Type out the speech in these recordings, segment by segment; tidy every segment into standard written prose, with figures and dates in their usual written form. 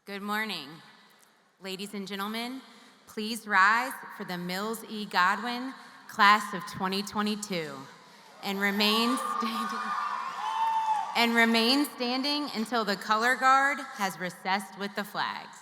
Good morning. Ladies and gentlemen, please rise for the Mills E. Godwin Class of 2022 and remain standing until the color guard has recessed with the flags.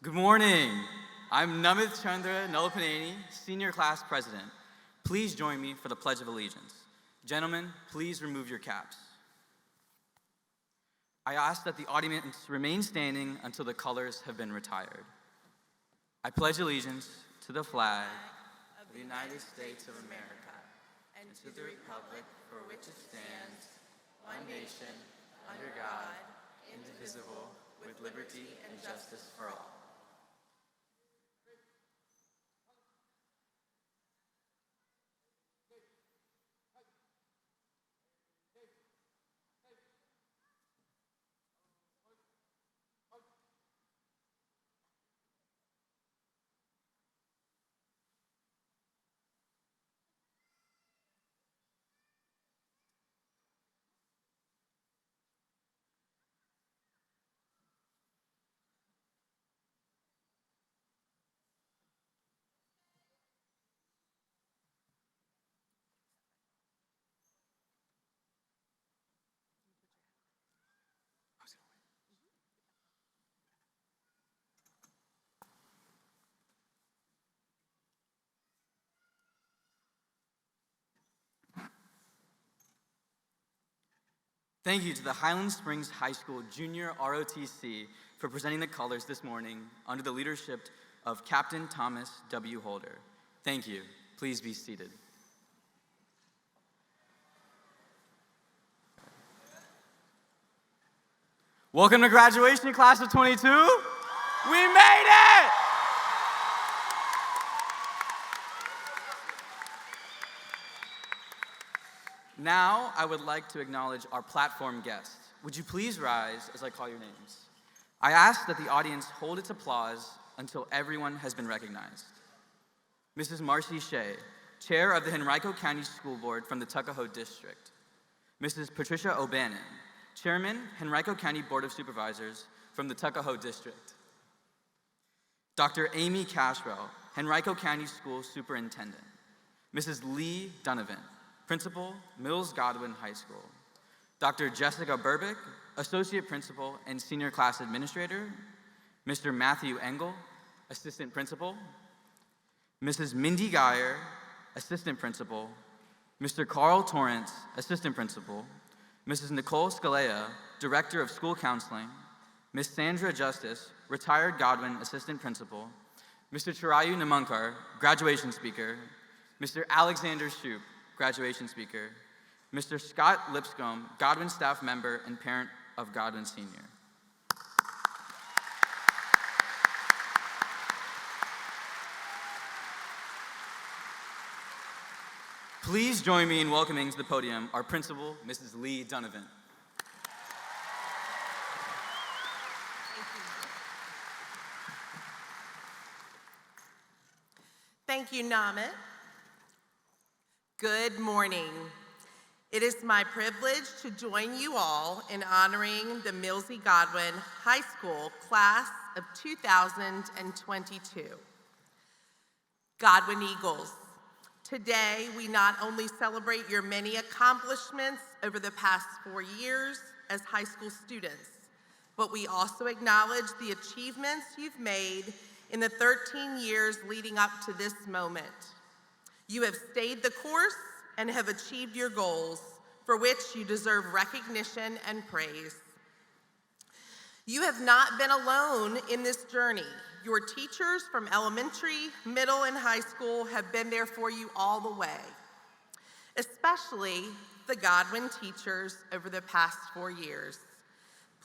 Good morning. I'm Namith Chandra Nalapaneni, Senior Class President. Please join me for the Pledge of Allegiance. Gentlemen, please remove your caps. I ask that the audience remain standing until the colors have been retired. I pledge allegiance to the flag of the United States of America and to the republic for which it stands, one nation, under God, indivisible, with liberty and justice for all. Thank you to the Highland Springs High School Junior ROTC for presenting the colors this morning under the leadership of Captain Thomas W. Holder. Thank you. Please be seated. Welcome to graduation, class of 22. We made it! Now, I would like to acknowledge our platform guests. Would you please rise as I call your names? I ask that the audience hold its applause until everyone has been recognized. Mrs. Marcy Shea, Chair of the Henrico County School Board from the Tuckahoe District. Mrs. Patricia O'Bannon, Chairman, Henrico County Board of Supervisors from the Tuckahoe District. Dr. Amy Cashwell, Henrico County School Superintendent. Mrs. Lee Donovan, Principal, Mills Godwin High School. Dr. Jessica Burbick, Associate Principal and Senior Class Administrator. Mr. Matthew Engel, Assistant Principal. Mrs. Mindy Geyer, Assistant Principal. Mr. Carl Torrance, Assistant Principal. Mrs. Nicole Scalea, Director of School Counseling. Ms. Sandra Justice, Retired Godwin Assistant Principal. Mr. Chirayu Namankar, Graduation Speaker. Mr. Alexander Shoup, Graduation Speaker. Mr. Scott Lipscomb, Godwin Staff Member and parent of Godwin Senior. Please join me in welcoming to the podium our principal, Mrs. Lee Donovan. Thank you, Namit. Good morning. It is my privilege to join you all in honoring the Mills E. Godwin High School class of 2022. Godwin Eagles, today we not only celebrate your many accomplishments over the past 4 years as high school students, but we also acknowledge the achievements you've made in the 13 years leading up to this moment. You have stayed the course and have achieved your goals, for which you deserve recognition and praise. You have not been alone in this journey. Your teachers from elementary, middle, and high school have been there for you all the way, especially the Godwin teachers over the past 4 years.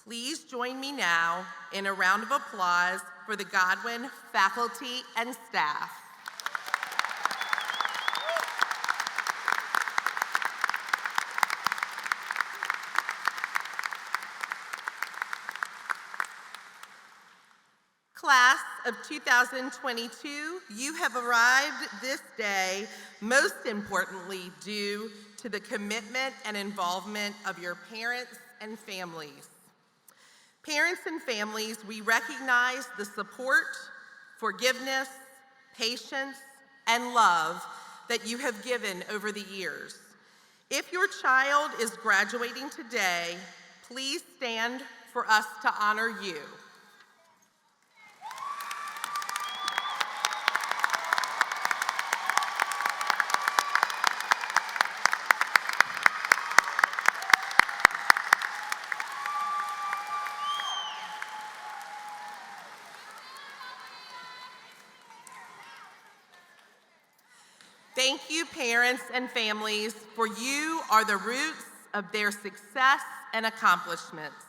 Please join me now in a round of applause for the Godwin faculty and staff. Class of 2022, you have arrived this day, most importantly, due to the commitment and involvement of your parents and families. Parents and families, we recognize the support, forgiveness, patience, and love that you have given over the years. If your child is graduating today, please stand for us to honor you. Thank you, parents and families, for you are the roots of their success and accomplishments.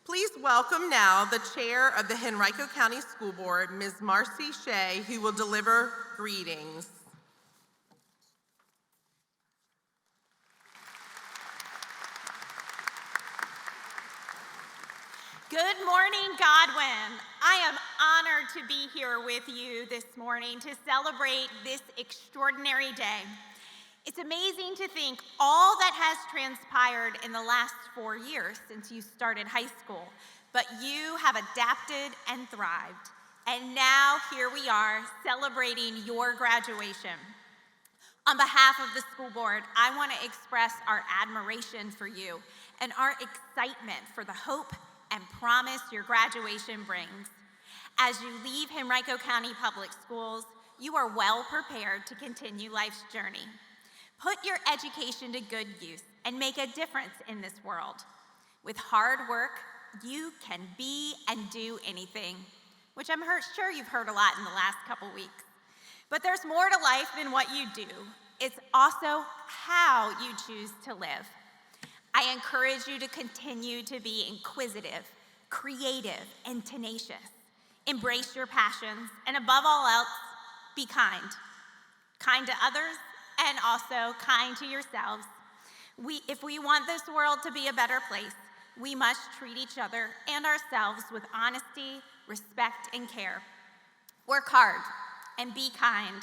Please welcome now the chair of the Henrico County School Board, Ms. Marcy Shea, who will deliver greetings. Good morning, Godwin. I am honored to be here with you this morning to celebrate this extraordinary day. It's amazing to think all that has transpired in the last 4 years since you started high school, but you have adapted and thrived. And now here we are celebrating your graduation. On behalf of the school board, I want to express our admiration for you and our excitement for the hope and promise your graduation brings. As you leave Henrico County Public Schools, you are well prepared to continue life's journey. Put your education to good use and make a difference in this world. With hard work, you can be and do anything, which I'm sure you've heard a lot in the last couple weeks. But there's more to life than what you do. It's also how you choose to live. I encourage you to continue to be inquisitive, creative, and tenacious. Embrace your passions, and above all else, be kind. Kind to others, and also kind to yourselves. If we want this world to be a better place, we must treat each other and ourselves with honesty, respect, and care. Work hard and be kind.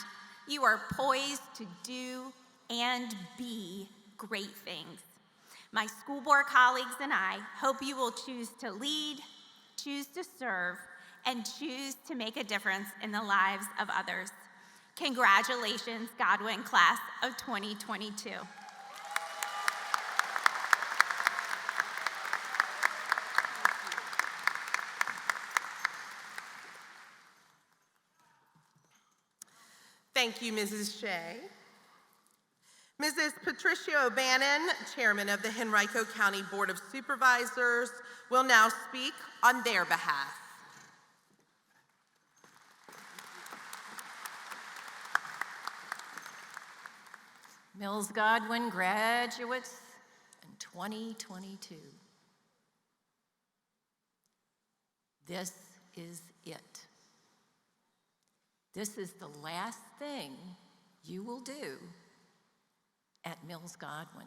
You are poised to do and be great things. My school board colleagues and I hope you will choose to lead, choose to serve, and choose to make a difference in the lives of others. Congratulations, Godwin Class of 2022. Thank you, Mrs. Shea. Mrs. Patricia O'Bannon, Chairman of the Henrico County Board of Supervisors, will now speak on their behalf. Mills Godwin graduates in 2022. This is it. This is the last thing you will do at Mills Godwin.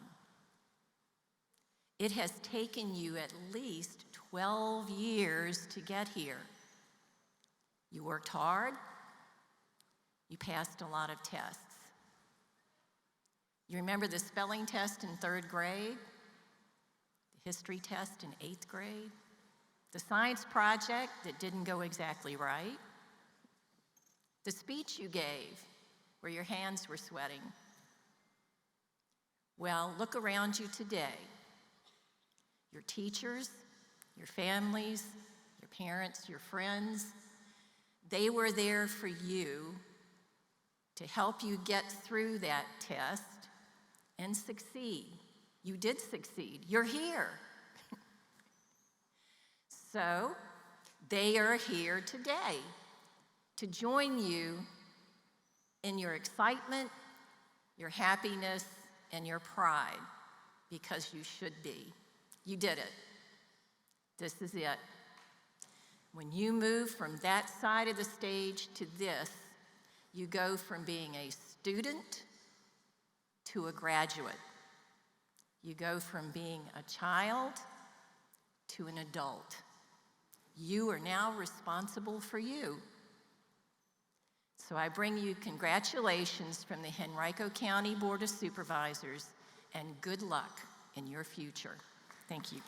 It has taken you at least 12 years to get here. You worked hard. You passed a lot of tests. You remember the spelling test in 3rd grade, the history test in 8th grade, the science project that didn't go exactly right, the speech you gave where your hands were sweating. Well, look around you today. Your teachers, your families, your parents, your friends, they were there for you to help you get through that test and succeed. You did succeed. You're here. So they are here today to join you in your excitement, your happiness, and your pride, because you should be. You did it. This is it. When you move from that side of the stage to this, you go from being a student to a graduate. You go from being a child to an adult. You are now responsible for you. So I bring you congratulations from the Henrico County Board of Supervisors and good luck in your future. Thank you.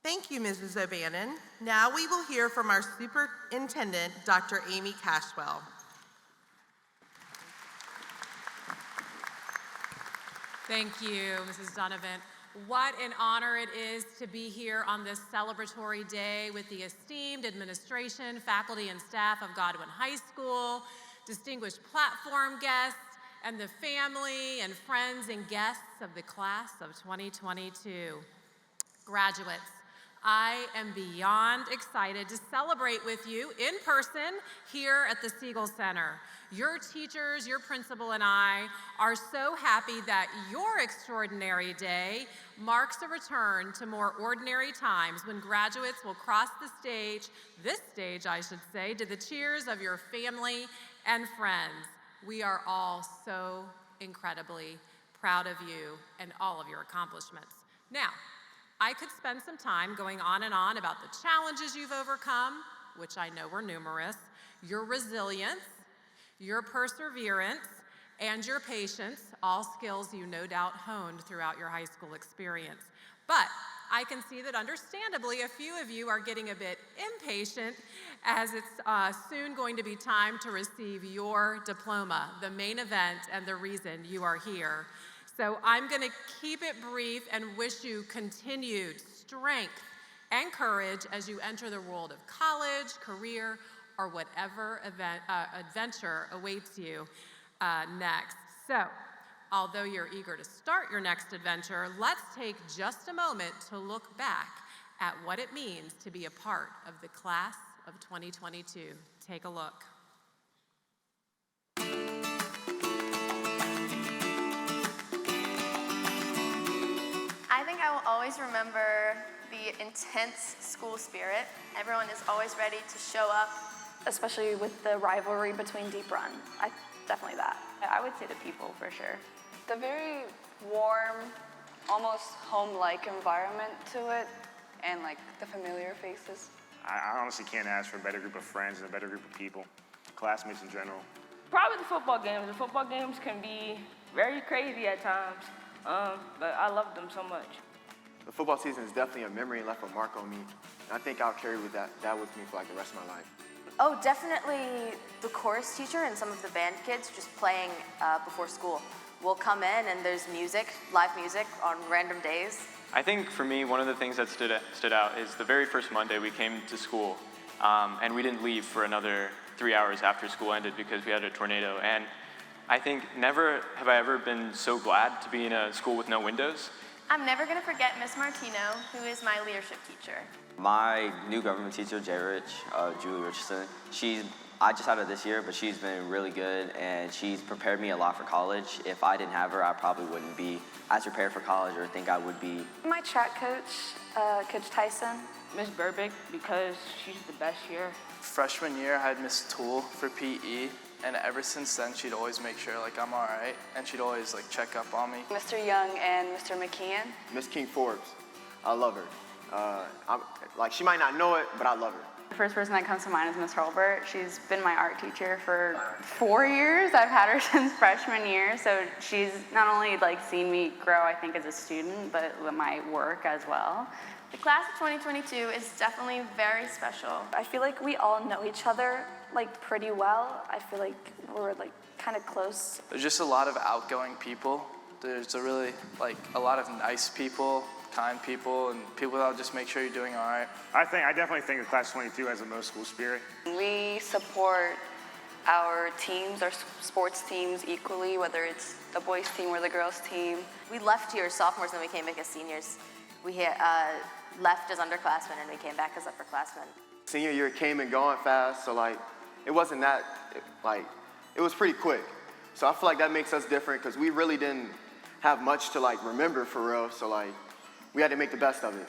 Thank you, Mrs. O'Bannon. Now we will hear from our Superintendent, Dr. Amy Cashwell. Thank you, Mrs. Donovan. What an honor it is to be here on this celebratory day with the esteemed administration, faculty, and staff of Godwin High School, distinguished platform guests, and the family and friends and guests of the class of 2022. Graduates, I am beyond excited to celebrate with you in person here at the Siegel Center. Your teachers, your principal, and I are so happy that your extraordinary day marks a return to more ordinary times when graduates will cross the stage, this stage I should say, to the cheers of your family and friends. We are all so incredibly proud of you and all of your accomplishments. Now, I could spend some time going on and on about the challenges you've overcome, which I know were numerous, your resilience, your perseverance, and your patience, all skills you no doubt honed throughout your high school experience. But I can see that understandably a few of you are getting a bit impatient as it's soon going to be time to receive your diploma, the main event and the reason you are here. So I'm going to keep it brief and wish you continued strength and courage as you enter the world of college, career, or whatever adventure awaits you next. So, although you're eager to start your next adventure, let's take just a moment to look back at what it means to be a part of the class of 2022. Take a look. I think I will always remember the intense school spirit. Everyone is always ready to show up. Especially with the rivalry between Deep Run. Definitely that. I would say the people for sure. The very warm, almost home-like environment to it, and like the familiar faces. I honestly can't ask for a better group of friends and a better group of people, classmates in general. Probably the football games. The football games can be very crazy at times, but I love them so much. The football season is definitely a memory and left a mark on me. And I think I'll carry that with me for like the rest of my life. Oh, definitely the chorus teacher and some of the band kids just playing before school. We'll come in and there's music, live music on random days. I think for me, one of the things that stood out is the very first Monday we came to school, and we didn't leave for another 3 hours after school ended because we had a tornado. And I think never have I ever been so glad to be in a school with no windows. I'm never going to forget Miss Martino, who is my leadership teacher. My new government teacher, Julie Richardson, I just had her this year, but she's been really good, and she's prepared me a lot for college. If I didn't have her, I probably wouldn't be as prepared for college or think I would be. My track coach, Coach Tyson. Miss Burbick, because she's the best here. Freshman year, I had Miss Toole for PE, and ever since then, she'd always make sure like I'm all right, and she'd always like check up on me. Mr. Young and Mr. McKeon. Miss King Forbes, I love her. She might not know it, but I love her. The first person that comes to mind is Miss Hurlbert. She's been my art teacher for 4 years. I've had her since freshman year, so she's not only seen me grow, I think, as a student, but my work as well. The class of 2022 is definitely very special. I feel like we all know each other pretty well. I feel like we're kind of close. There's just a lot of outgoing people. There's a lot of nice people, kind people, and people that'll just make sure you're doing all right. I definitely think the class of 22 has the most school spirit. We support our teams, our sports teams equally, whether it's the boys team or the girls team. We left here as sophomores and we came back as seniors. We left as underclassmen and we came back as upperclassmen. Senior year came and gone fast, so it wasn't that, it was pretty quick. So I feel like that makes us different because we really didn't have much to remember for real, so we had to make the best of it.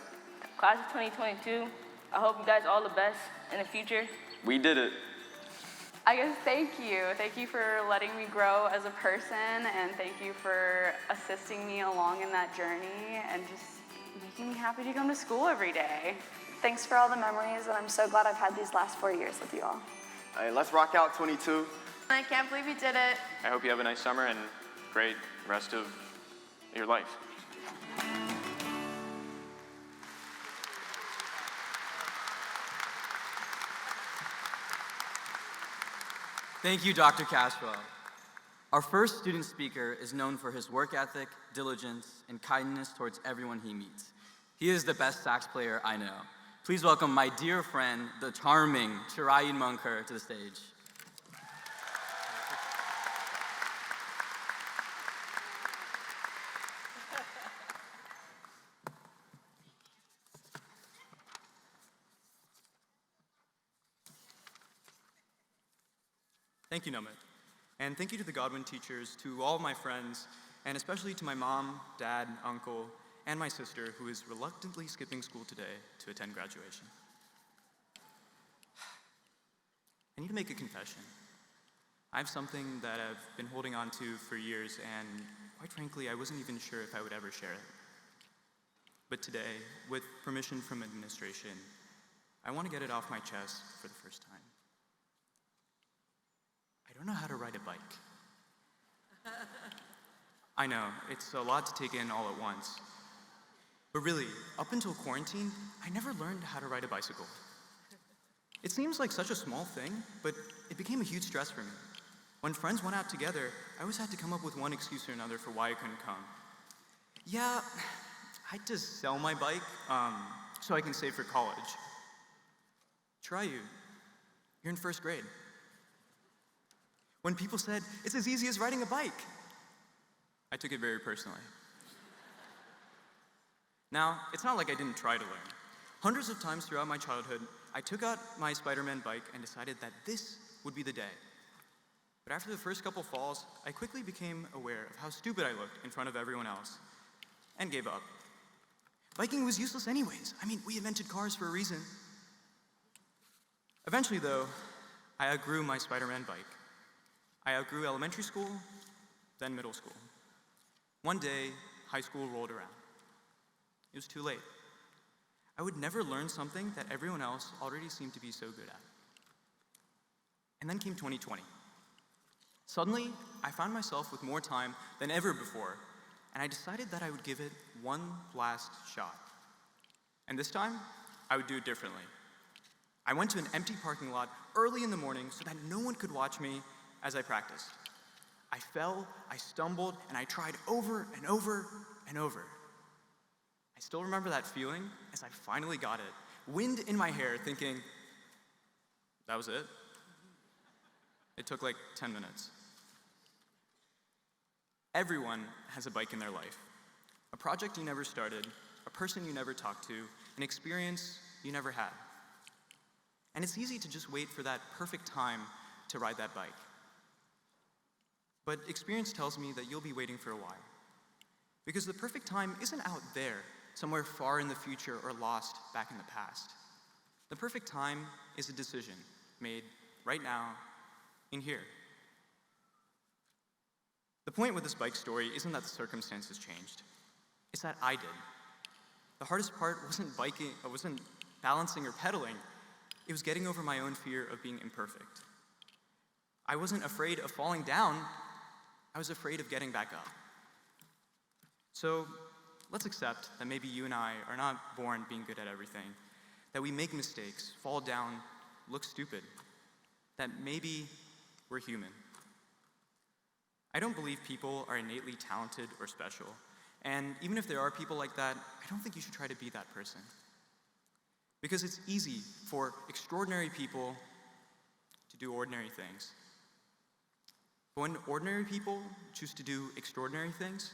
Class of 2022, I hope you guys all the best in the future. We did it. I guess thank you. Thank you for letting me grow as a person, and thank you for assisting me along in that journey and just making me happy to come to school every day. Thanks for all the memories, and I'm so glad I've had these last 4 years with you all. All right, let's rock out 22. I can't believe you did it. I hope you have a nice summer and great rest of your life. Thank you, Dr. Cashwell. Our first student speaker is known for his work ethic, diligence, and kindness towards everyone he meets. He is the best sax player I know. Please welcome my dear friend, the charming Shirayin Munkar, to the stage. Thank you, Nomad. And thank you to the Godwin teachers, to all of my friends, and especially to my mom, dad, uncle, and my sister, who is reluctantly skipping school today to attend graduation. I need to make a confession. I have something that I've been holding on to for years, and quite frankly, I wasn't even sure if I would ever share it. But today, with permission from administration, I want to get it off my chest for the first time. I don't know how to ride a bike. I know, it's a lot to take in all at once. But really, up until quarantine, I never learned how to ride a bicycle. It seems like such a small thing, but it became a huge stress for me. When friends went out together, I always had to come up with one excuse or another for why I couldn't come. Yeah, I had to sell my bike so I can save for college. Try you. You're in first grade. When people said, it's as easy as riding a bike, I took it very personally. Now, it's not like I didn't try to learn. Hundreds of times throughout my childhood, I took out my Spider-Man bike and decided that this would be the day. But after the first couple falls, I quickly became aware of how stupid I looked in front of everyone else, and gave up. Biking was useless anyways. I mean, we invented cars for a reason. Eventually, though, I outgrew my Spider-Man bike. I outgrew elementary school, then middle school. One day, high school rolled around. It was too late. I would never learn something that everyone else already seemed to be so good at. And then came 2020. Suddenly, I found myself with more time than ever before, and I decided that I would give it one last shot. And this time, I would do it differently. I went to an empty parking lot early in the morning so that no one could watch me as I practiced. I fell, I stumbled, and I tried over and over and over. I still remember that feeling as I finally got it, wind in my hair, thinking, that was it? It took like 10 minutes. Everyone has a bike in their life. A project you never started, a person you never talked to, an experience you never had. And it's easy to just wait for that perfect time to ride that bike. But experience tells me that you'll be waiting for a while. Because the perfect time isn't out there, somewhere far in the future or lost back in the past. The perfect time is a decision made right now, in here. The point with this bike story isn't that the circumstances changed. It's that I did. The hardest part wasn't balancing or pedaling. It was getting over my own fear of being imperfect. I wasn't afraid of falling down. I was afraid of getting back up. So let's accept that maybe you and I are not born being good at everything, that we make mistakes, fall down, look stupid, that maybe we're human. I don't believe people are innately talented or special, and even if there are people like that, I don't think you should try to be that person. Because it's easy for extraordinary people to do ordinary things. But when ordinary people choose to do extraordinary things,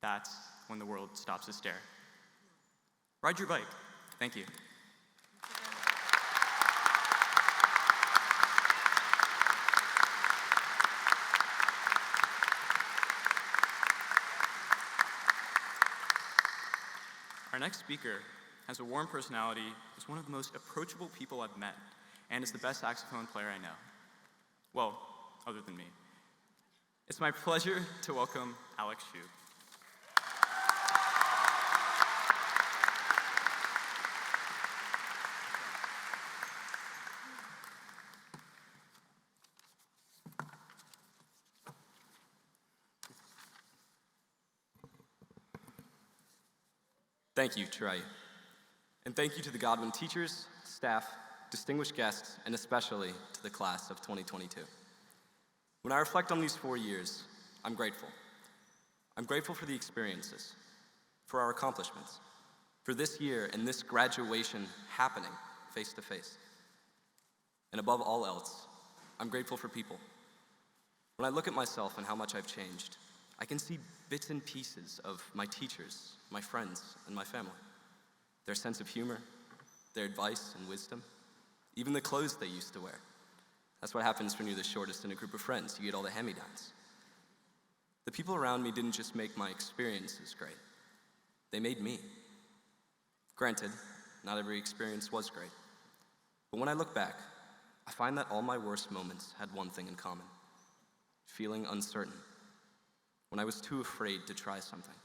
that's when the world stops to stare. Ride your bike. Thank you. Our next speaker has a warm personality, is one of the most approachable people I've met, and is the best saxophone player I know. Well, other than me. It's my pleasure to welcome Alex Shue. Thank you, Trey. And thank you to the Godwin teachers, staff, distinguished guests, and especially to the class of 2022. When I reflect on these 4 years, I'm grateful. I'm grateful for the experiences, for our accomplishments, for this year and this graduation happening face to face. And above all else, I'm grateful for people. When I look at myself and how much I've changed, I can see bits and pieces of my teachers, my friends, and my family. Their sense of humor, their advice and wisdom, even the clothes they used to wear. That's what happens when you're the shortest in a group of friends. You get all the hand-me-downs. The people around me didn't just make my experiences great. They made me. Granted, not every experience was great. But when I look back, I find that all my worst moments had one thing in common: feeling uncertain. When I was too afraid to try something.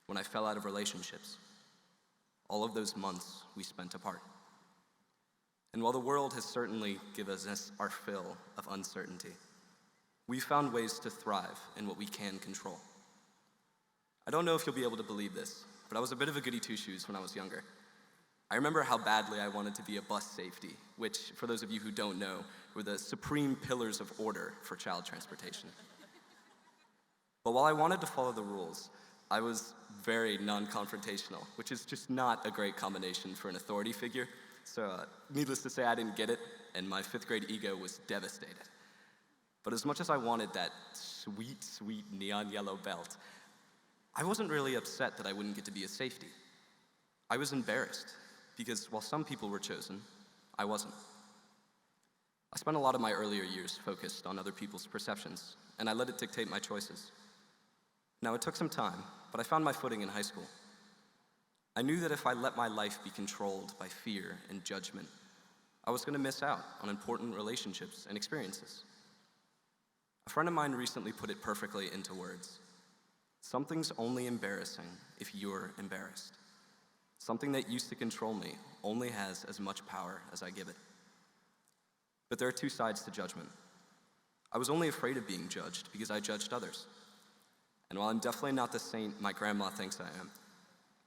When I fell out of relationships. All of those months we spent apart. And while the world has certainly given us our fill of uncertainty, we've found ways to thrive in what we can control. I don't know if you'll be able to believe this, but I was a bit of a goody two-shoes when I was younger. I remember how badly I wanted to be a bus safety, which, for those of you who don't know, were the supreme pillars of order for child transportation. But while I wanted to follow the rules, I was very non-confrontational, which is just not a great combination for an authority figure. So needless to say, I didn't get it, and my 5th grade ego was devastated. But as much as I wanted that sweet, sweet neon yellow belt, I wasn't really upset that I wouldn't get to be a safety. I was embarrassed, because while some people were chosen, I wasn't. I spent a lot of my earlier years focused on other people's perceptions, and I let it dictate my choices. Now, it took some time, but I found my footing in high school. I knew that if I let my life be controlled by fear and judgment, I was going to miss out on important relationships and experiences. A friend of mine recently put it perfectly into words. Something's only embarrassing if you're embarrassed. Something that used to control me only has as much power as I give it. But there are two sides to judgment. I was only afraid of being judged because I judged others. And while I'm definitely not the saint my grandma thinks I am,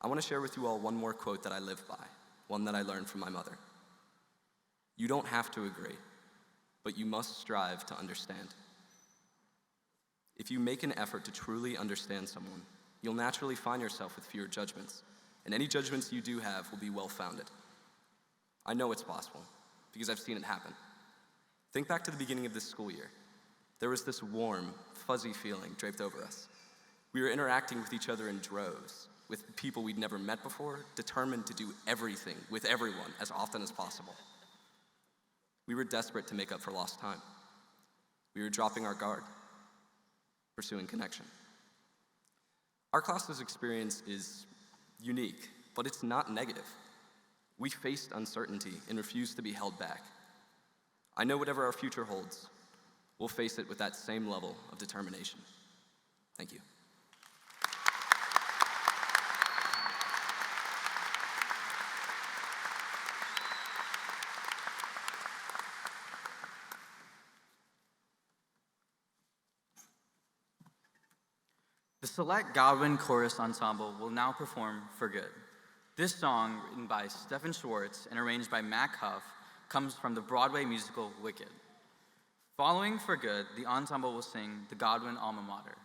I want to share with you all one more quote that I live by, one that I learned from my mother. You don't have to agree, but you must strive to understand. If you make an effort to truly understand someone, you'll naturally find yourself with fewer judgments, and any judgments you do have will be well-founded. I know it's possible, because I've seen it happen. Think back to the beginning of this school year. There was this warm, fuzzy feeling draped over us. We were interacting with each other in droves, with people we'd never met before, determined to do everything with everyone as often as possible. We were desperate to make up for lost time. We were dropping our guard, pursuing connection. Our class's experience is unique, but it's not negative. We faced uncertainty and refused to be held back. I know whatever our future holds, we'll face it with that same level of determination. Thank you. The select Godwin Chorus Ensemble will now perform For Good. This song, written by Stephen Schwartz and arranged by Mac Huff, comes from the Broadway musical Wicked. Following For Good, the ensemble will sing the Godwin Alma Mater.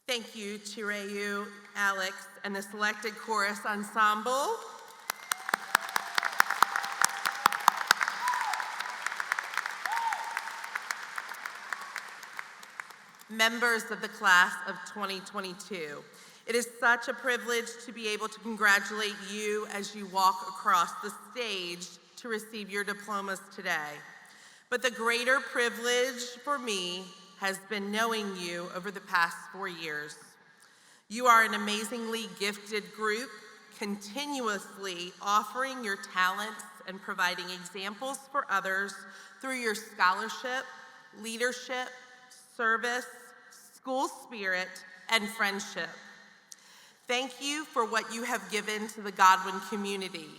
Thank you, Chireu, Alex, and the selected chorus ensemble. Members of the class of 2022, it is such a privilege to be able to congratulate you as you walk across the stage to receive your diplomas today. But the greater privilege for me has been knowing you over the past 4 years. You are an amazingly gifted group, continuously offering your talents and providing examples for others through your scholarship, leadership, service, school spirit, and friendship. Thank you for what you have given to the Godwin community.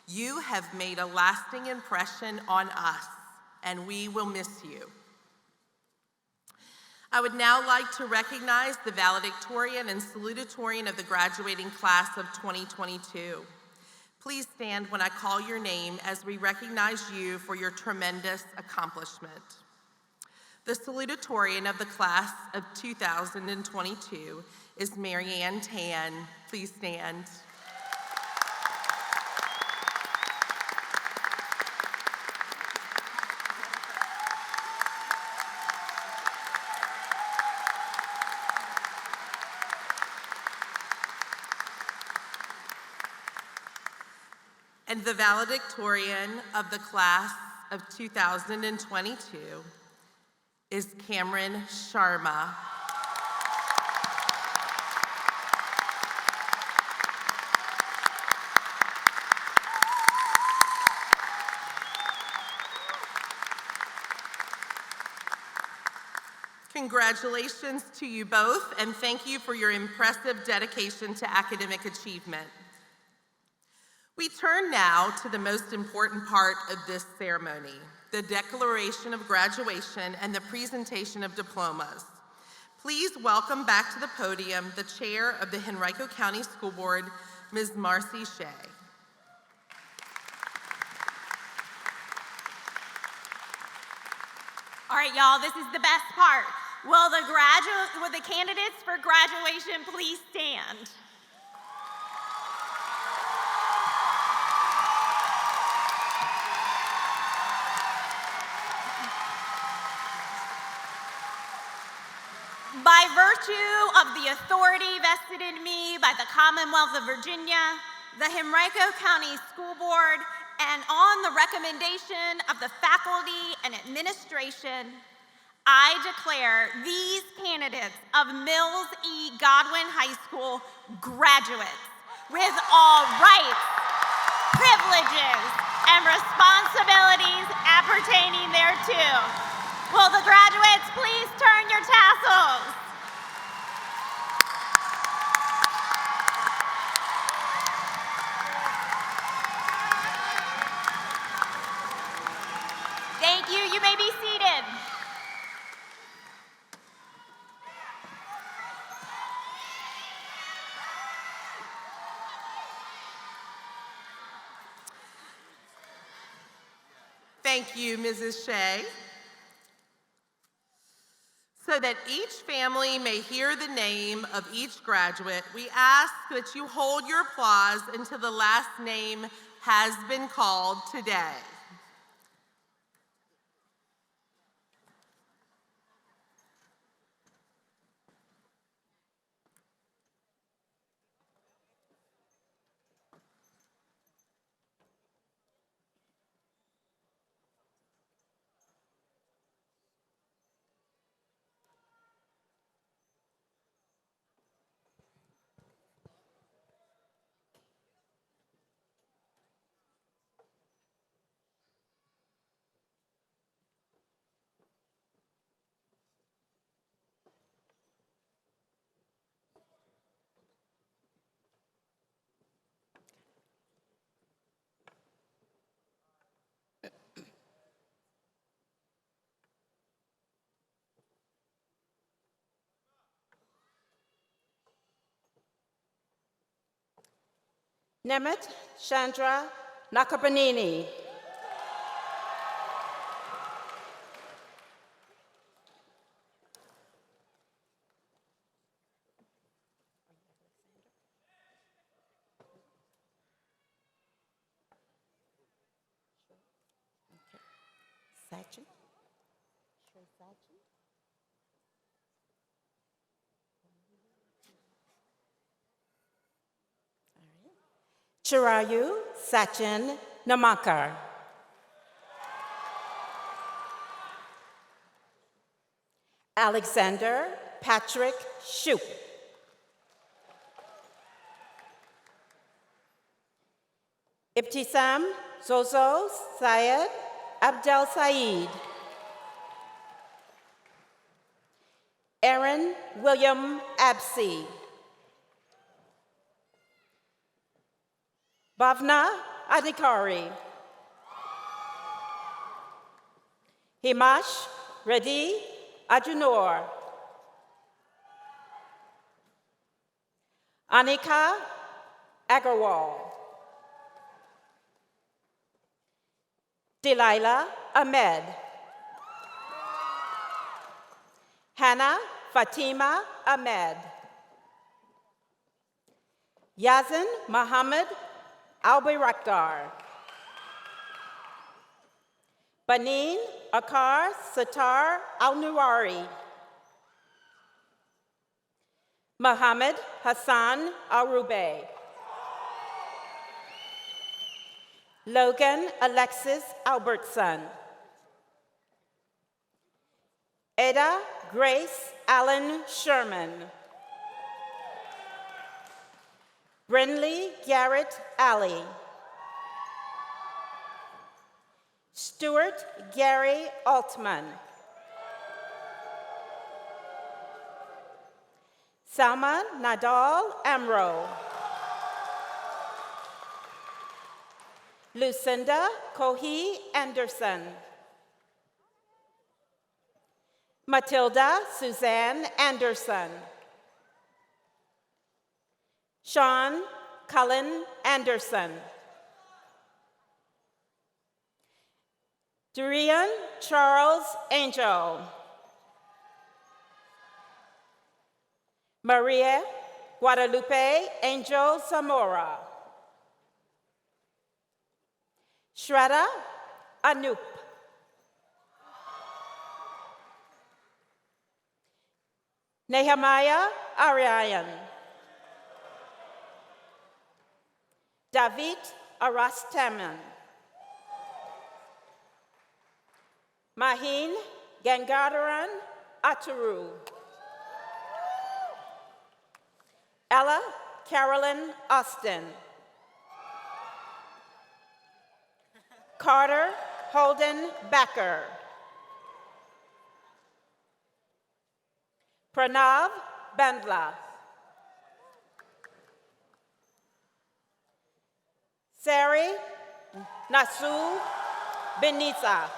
You have made a lasting impression on us, and we will miss you. I would now like to recognize the valedictorian and salutatorian of the graduating class of 2022. Please stand when I call your name as we recognize you for your tremendous accomplishment. The salutatorian of the class of 2022 is Marianne Tan. Please stand. And the valedictorian of the class of 2022 is Cameron Sharma. Congratulations to you both, and thank you for your impressive dedication to academic achievement. We turn now to the most important part of this ceremony, the declaration of graduation and the presentation of diplomas. Please welcome back to the podium the chair of the Henrico County School Board, Ms. Marcy Shea. All right, y'all, this is the best part. Will the candidates for graduation please stand? By virtue of the authority vested in me by the Commonwealth of Virginia, the Henrico County School Board, and on the recommendation of the faculty and administration, I declare these candidates of Mills E. Godwin High School graduates with all rights, privileges, and responsibilities appertaining thereto. Will the graduates please turn your tassels? Thank you. You may be seated. Thank you, Mrs. Shea. So that each family may hear the name of each graduate, we ask that you hold your applause until the last name has been called today. Nemet Chandra Nakapanini. Sachi. Chirayu Sachin Namakar. Alexander Patrick Shoup. Ibtisam Zozo Syed Abdel Saeed. Aaron William Absi. Bhavna Adhikari. Himash Reddy Ajunor. Anika Agarwal. Delilah Ahmed. Hannah Fatima Ahmed. Yazin Muhammad Albayraktar. Banin Akar Satar Al-Nuari. Muhammad Hassan Arube. Logan Alexis Albertson. Ada Grace Allen Sherman. Brinley Garrett Alley. Stuart Gary Altman. Salma Nadal Amro. Lucinda Kohi Anderson. Matilda Suzanne Anderson. Sean Cullen Anderson. Durian Charles Angel. Maria Guadalupe Angel Zamora. Shraddha Anup. Nehemiah Aryan. David Arastaman. Mahin Gangadharan Aturu. Ella Carolyn Austin. Carter Holden Becker. Pranav Bandla. Sari Nasu Benita.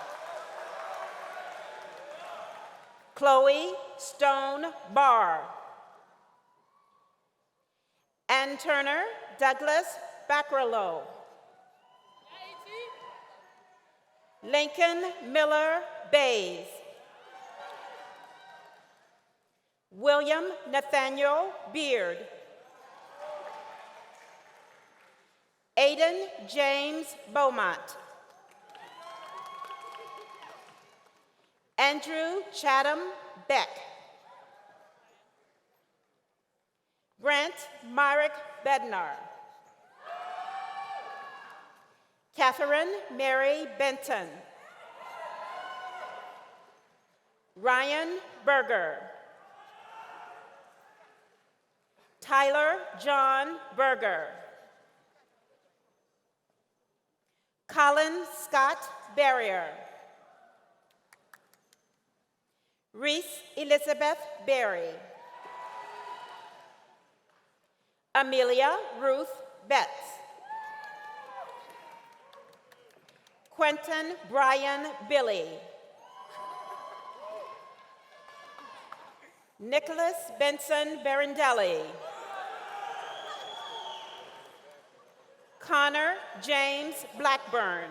Chloe Stone Barr. Ann Turner Douglas Bacralow. Lincoln Miller Bays. William Nathaniel Beard. Aiden James Beaumont. Andrew Chatham Beck. Brent Myrick Bednar. Catherine Mary Benton. Ryan Berger. Tyler John Berger. Colin Scott Barrier. Reese Elizabeth Berry. Amelia Ruth Betts. Quentin Brian Billy. Nicholas Benson Berendelli. Connor James Blackburn.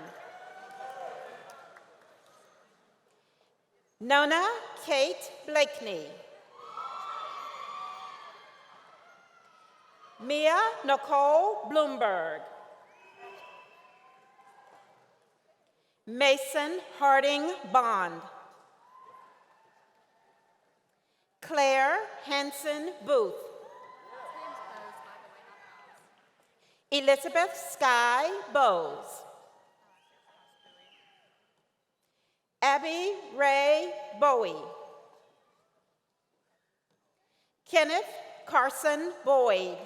Nona Kate Blakeney. Mia Nicole Bloomberg. Mason Harding Bond. Claire Hanson Booth. Elizabeth Sky Bowes. Abby Ray Bowie. Kenneth Carson Boyd.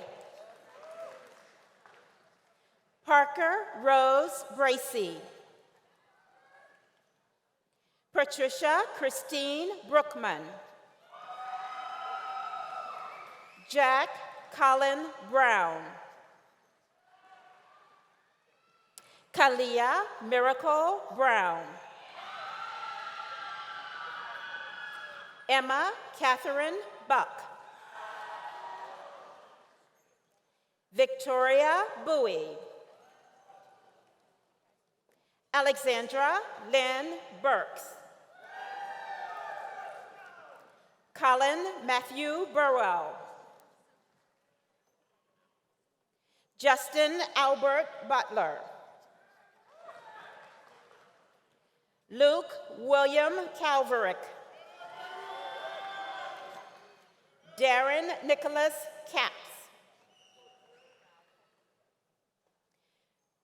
Parker Rose Bracy. Patricia Christine Brookman. Jack Colin Brown. Kalia Miracle Brown. Emma Catherine Buck. Victoria Bowie. Alexandra Lynn Burks. Colin Matthew Burwell. Justin Albert Butler. Luke William Calverick. Darren Nicholas Capps.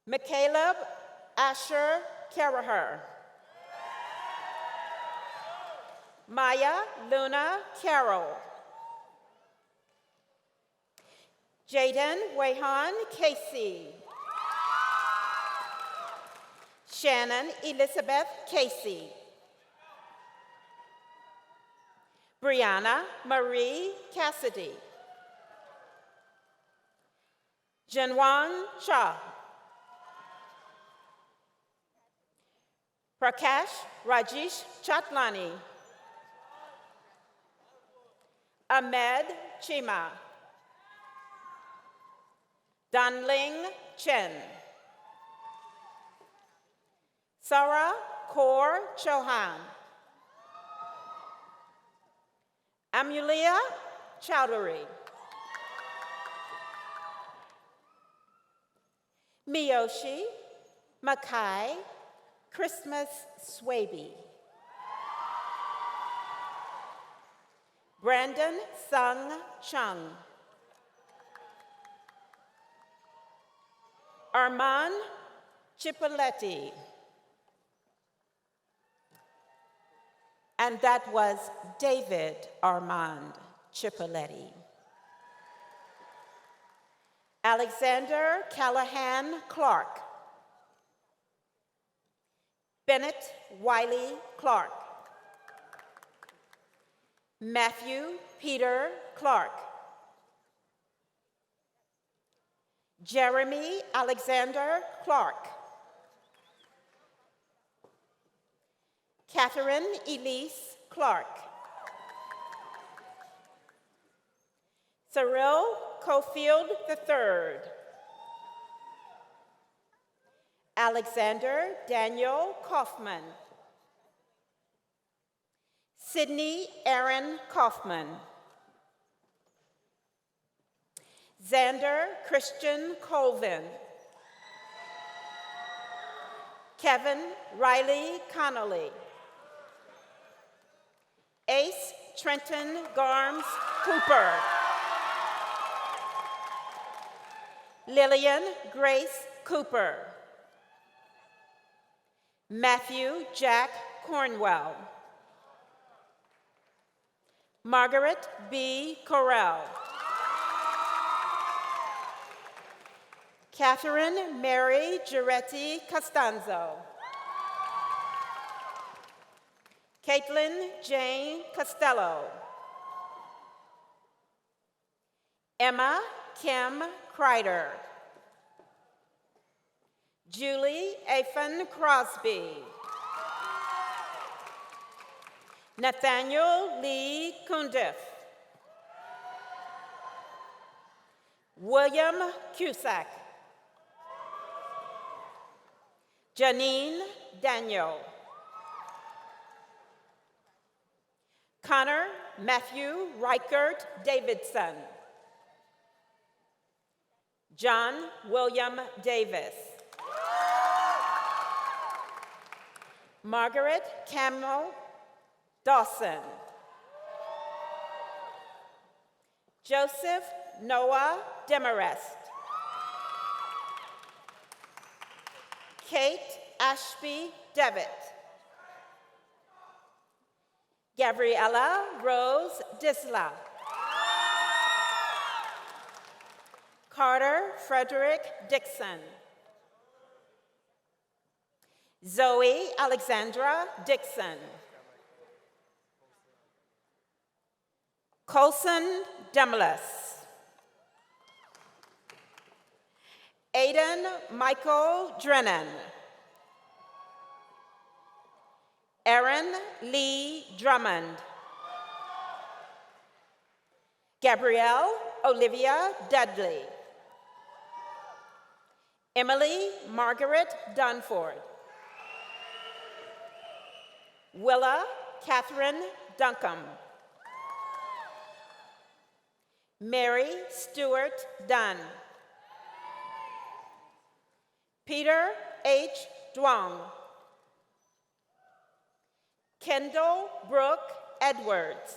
Macaleb Asher Caraher. Maya Luna Carroll. Jaden Wayhan Casey. Shannon Elizabeth Casey. Brianna Marie Cassidy. Janwan Shah. Prakash Rajesh Chatlani. Ahmed Chima. Danling Chen. Sarah Kaur Chauhan. Amulia Chowdhury. Miyoshi Makai Christmas Swaby. Brandon Sung Chung. Armand Cipoletti. And that was David Armand Cipoletti. Alexander Callahan Clark. Bennett Wiley Clark. Matthew Peter Clark. Jeremy Alexander Clark. Catherine Elise Clark. Cyril Cofield III. Alexander Daniel Kaufman. Sydney Aaron Kaufman. Xander Christian Colvin. Kevin Riley Connolly. Ace Trenton Garms Cooper. Lillian Grace Cooper. Matthew Jack Cornwell. Margaret B. Correll. Catherine Mary Giretti Costanzo. Caitlin Jane Costello. Emma Kim Kreider. Julie Afan Crosby. Nathaniel Lee Cundiff. William Cusack. Janine Daniel. Connor Matthew Reichert Davidson. John William Davis. Margaret Camel Dawson. Joseph Noah Demarest. Kate Ashby Devitt. Gabriella Rose Disla. Carter Frederick Dixon. Zoe Alexandra Dixon. Colson Demles. Aiden Michael Drennan. Erin Lee Drummond. Gabrielle Olivia Dudley. Emily Margaret Dunford. Willa Catherine Duncombe. Mary Stewart Dunn. Peter H. Duong. Kendall Brooke Edwards.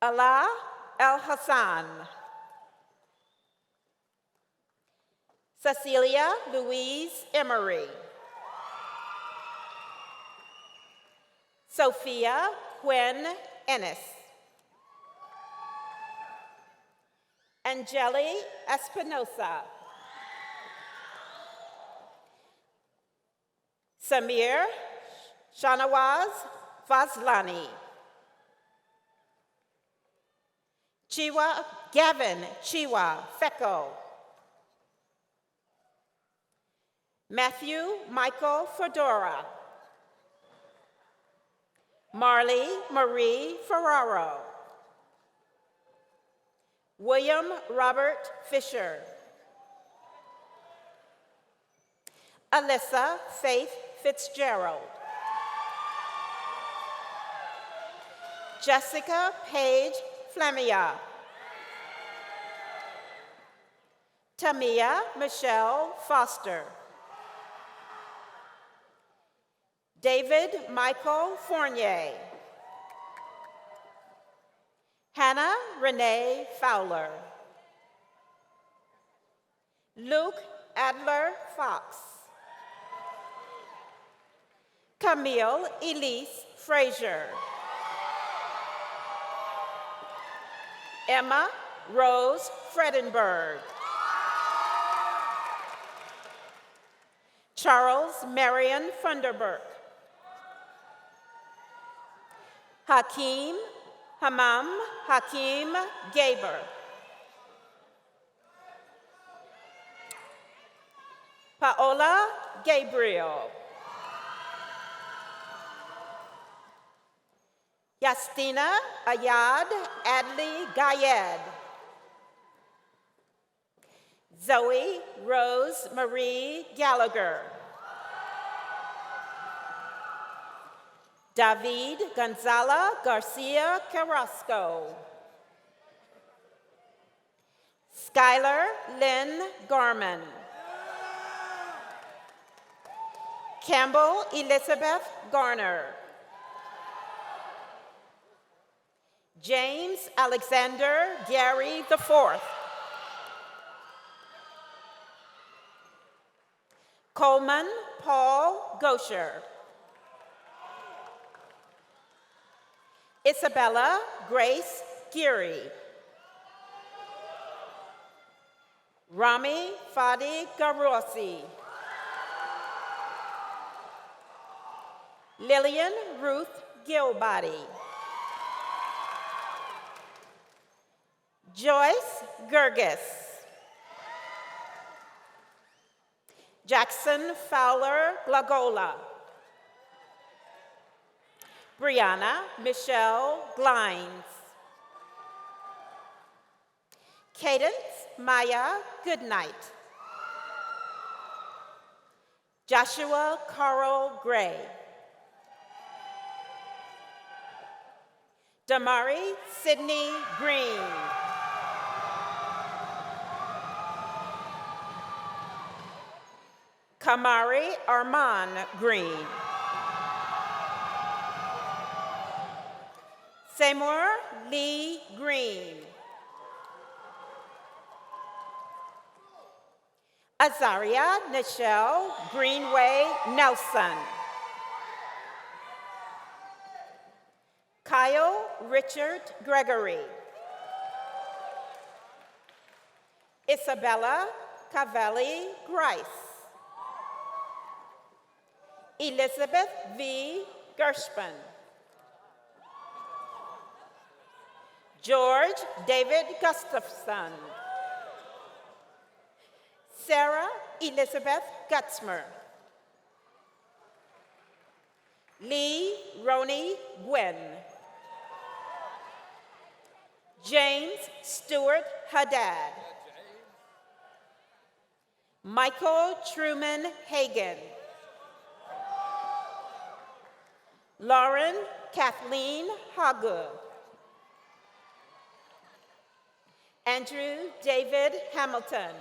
Allah El Hassan. Cecilia Louise Emery. Sophia Gwen Ennis. Angeli Espinosa. Samir Shanawaz Fazlani. Gavin Chiwa Fecco. Matthew Michael Fedora. Marley Marie Ferraro. William Robert Fisher. Alyssa Faith Fitzgerald. Jessica Paige Flamia. Tamia Michelle Foster. David Michael Fournier. Hannah Renee Fowler. Luke Adler Fox. Camille Elise Frazier. Emma Rose Fredenberg. Charles Marion Funderburk. Hakeem Hamam Hakeem Gaber. Paola Gabriel. Yastina Ayad Adley Gayed. Zoe Rose Marie Gallagher. David Gonzala Garcia Carrasco. Skylar Lynn Garman. Campbell Elizabeth Garner. James Alexander Gary IV. Coleman Paul Gosher. Isabella Grace Geary. Rami Fadi Garossi. Lillian Ruth Gilbody. Joyce Gergis. Jackson Fowler Glagola. Brianna Michelle Glines. Cadence Maya Goodnight. Joshua Carl Gray. Damari Sydney Green. Kamari Armand Green. Seymour Lee Green. Azaria Nichelle Greenway Nelson. Kyle Richard Gregory. Isabella Cavelli Grice. Elizabeth V. Gershman. George David Gustafson. Sarah Elizabeth Gutzmer. Lee Roney Gwynn. James Stewart Haddad. Michael Truman Hagan. Lauren Kathleen Hagood. Andrew David Hamilton.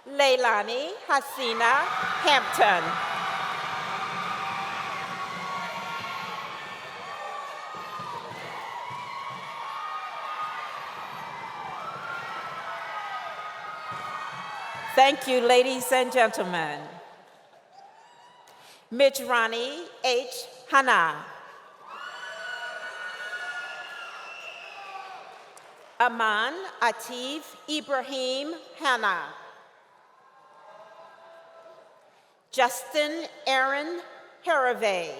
Leilani Hasina Hampton. Thank you, ladies and gentlemen. Mijrani H. Hana. Aman Atif Ibrahim Hana. Justin Aaron Harave.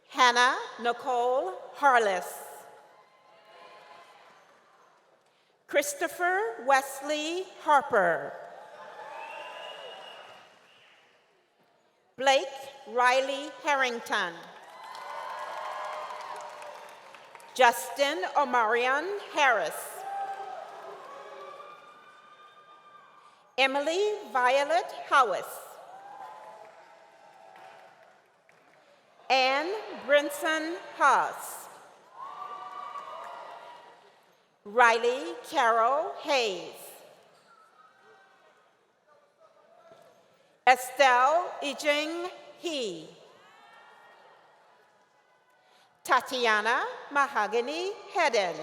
Hannah Nicole Harless. Christopher Wesley Harper. Blake Riley Harrington. Justin Omarion Harris. Emily Violet Howes. Anne Brinson Haas. Riley Carol Hayes. Estelle Ijing He. Tatiana Mahogany Hedden.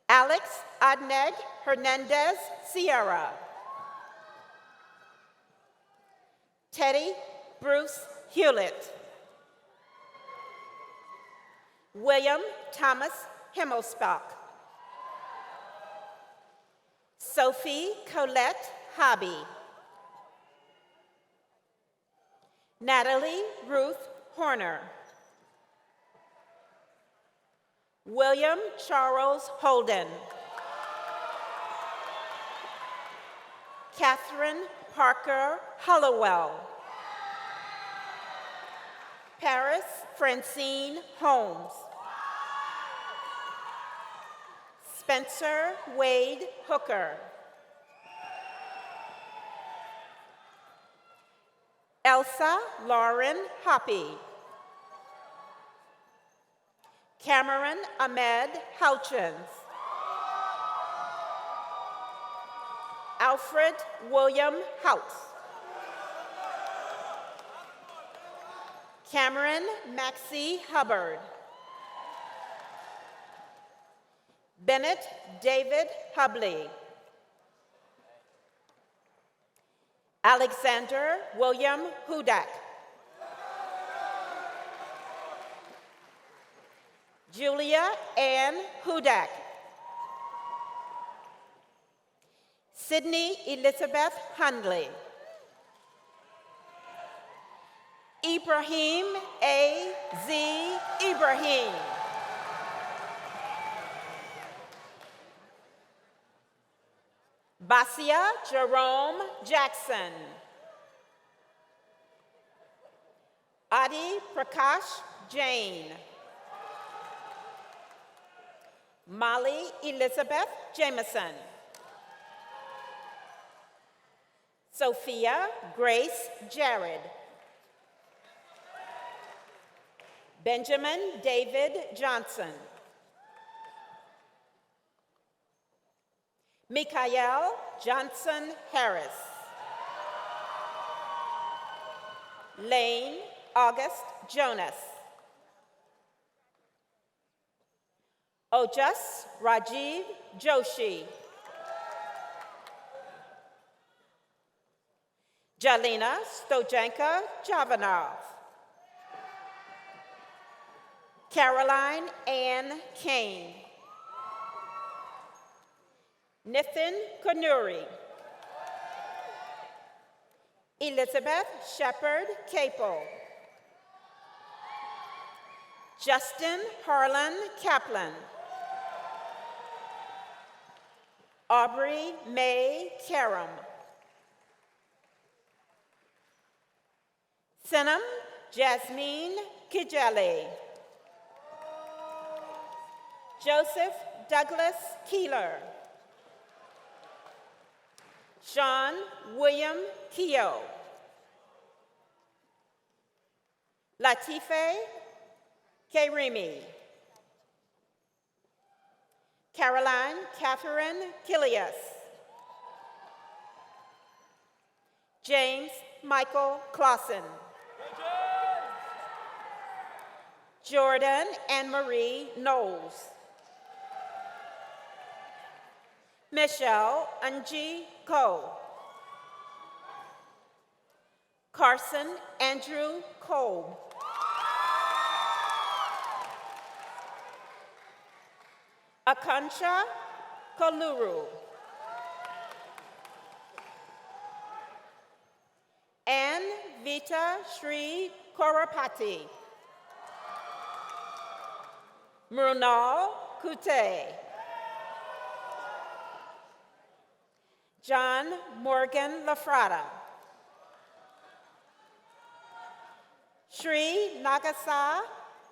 Alex Adneg Hernandez Sierra. Teddy Bruce Hewlett. William Thomas Himmelstock. Sophie Colette Hobby. Natalie Ruth Horner. William Charles Holden. Catherine Parker Hollowell. Paris Francine Holmes. Spencer Wade Hooker. Elsa Lauren Hoppy. Cameron Ahmed Houchins. Alfred William House. Cameron Maxie Hubbard. Bennett David Hubley. Alexander William Hudak. Julia Ann Hudak. Sydney Elizabeth Hundley. Ibrahim A. Z. Ibrahim. Basia Jerome Jackson. Adi Prakash Jain. Molly Elizabeth Jameson. Sophia Grace Jared. Benjamin David Johnson. Mikael Johnson Harris. Lane August Jonas. Ojas Rajiv Joshi. Jalina Stojanka Javanov. Caroline Ann Kane. Nathan Kanuri. Elizabeth Shepard Capel. Justin Harlan Kaplan. Aubrey May Karam. Sinam Jasmine Kijeli. Joseph Douglas Keeler. Sean William Keogh. Latife Karimi. Caroline Catherine Kilias. James Michael Clausen. Jordan Anne Marie Knowles. Michelle Anji Ko. Carson Andrew Kolb. Akansha Kaluru. Ann Vita Sri Korapati. Mrunal Kute. John Morgan Lafrada. Sri Nagasa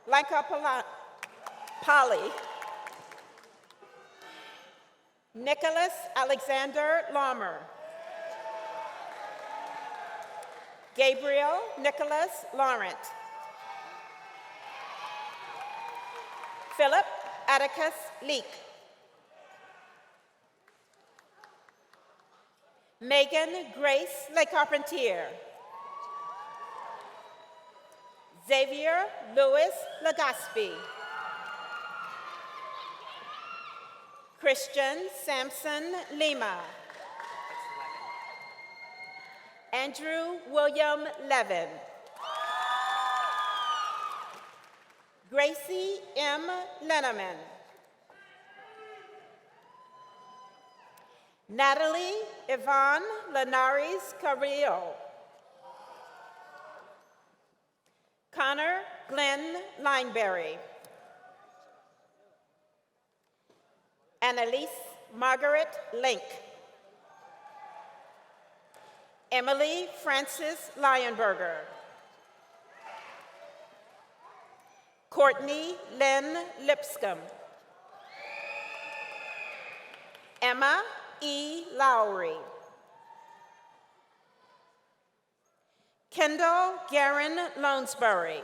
Lankapali. Nicholas Alexander Laumer. Gabriel Nicholas Laurent. Philip Atticus Leek. Megan Grace LeCarpentier. Xavier Louis Legaspi. Christian Sampson Lima. Andrew William Levin. Gracie M. Leneman. Natalie Yvonne Linares Carrillo. Connor Glenn Lineberry. Annalise Margaret Link. Emily Frances Lionberger. Courtney Lynn Lipscomb. Emma E. Lowry. Kendall Garin Lonesbury.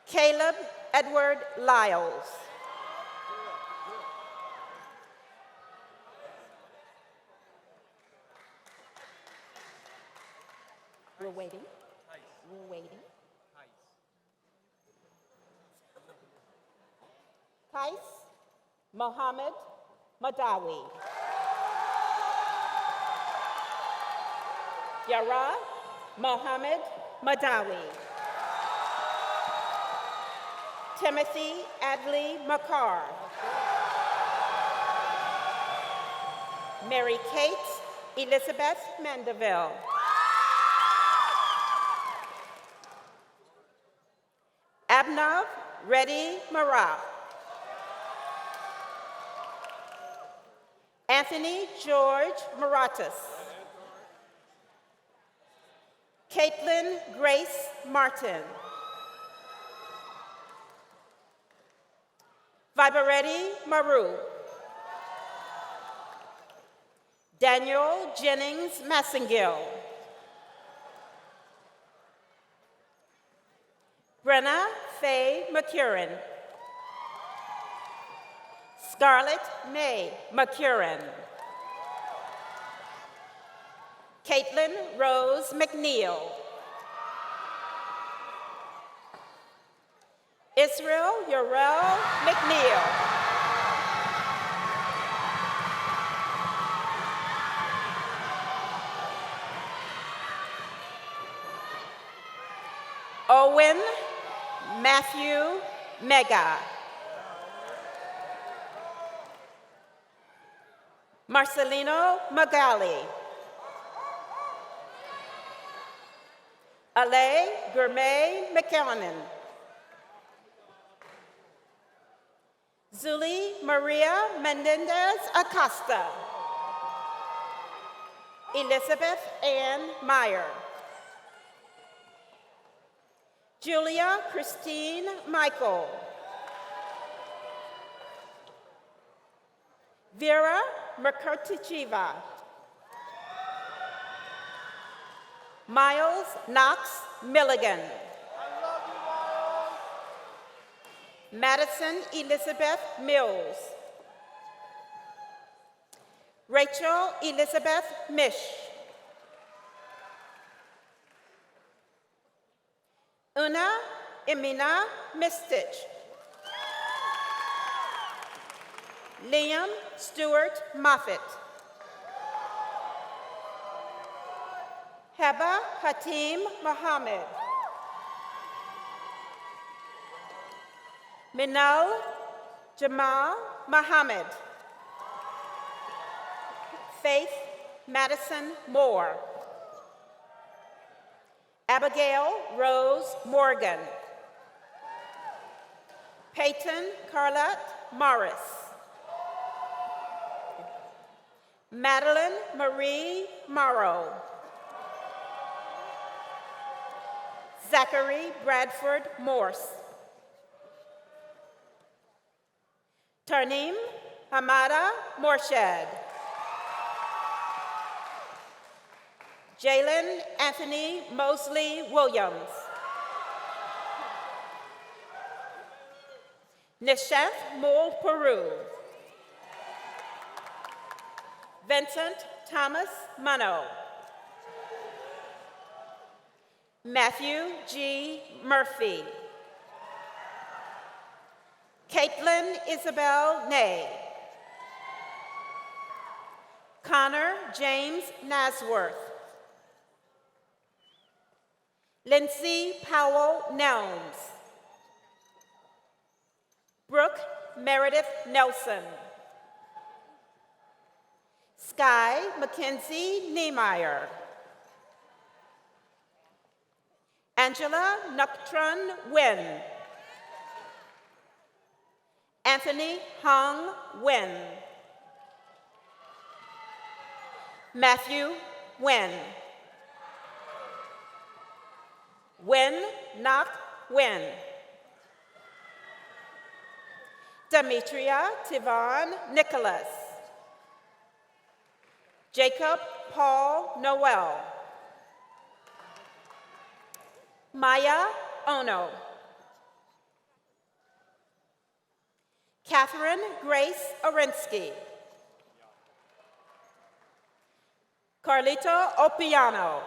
Caleb Edward Lyles. We're waiting. We're waiting. Kais Mohammed Madawi. Yara Mohammed Madawi. Timothy Adley McCarr. Mary Kate Elizabeth Mandeville. Abnav Reddy Marat. Anthony George Maratus. Caitlin Grace Martin. Vibaretti Maru. Daniel Jennings Massengill. Brenna Faye McCurran. Scarlett May McCurran. Caitlin Rose McNeil. Israel Yorel McNeil. Owen Matthew Mega. Marcelino Magali. Ale Gourmet McConan. Zuli Maria Menendez Acosta. Elizabeth Ann Meyer. Julia Christine Michael. Vera Mercotichiva. Miles Knox Milligan. Madison Elizabeth Mills. Rachel Elizabeth Mish. Una Emina Mistich. Liam Stewart Moffitt. Heba Hatim Mohammed. Minal Jamal Mohammed. Faith Madison Moore. Abigail Rose Morgan. Peyton Carlette Morris. Madeline Marie Morrow. Zachary Bradford Morse. Tarneem Hamada Morshed. Jalen Anthony Mosley Williams. Nisheth Moul Peru. Vincent Thomas Munno. Matthew G. Murphy. Caitlin Isabel Ney. Connor James Nasworth. Lindsay Powell Nelms. Brooke Meredith Nelson. Sky Mackenzie Niemeyer. Angela Noctron Wen. Anthony Hong Wen. Matthew Wen. Wen Nok Wen. Demetria Tivon Nicholas. Jacob Paul Noel. Maya Ono. Catherine Grace Orinsky. Carlito Opiano.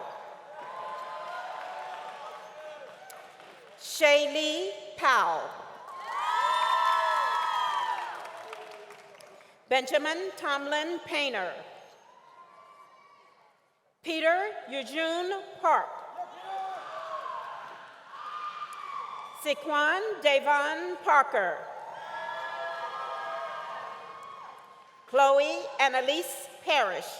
Shea Lee Powell. Benjamin Tomlin Painter. Peter Eugene Park. Sequan Davon Parker. Chloe Annalise Parrish.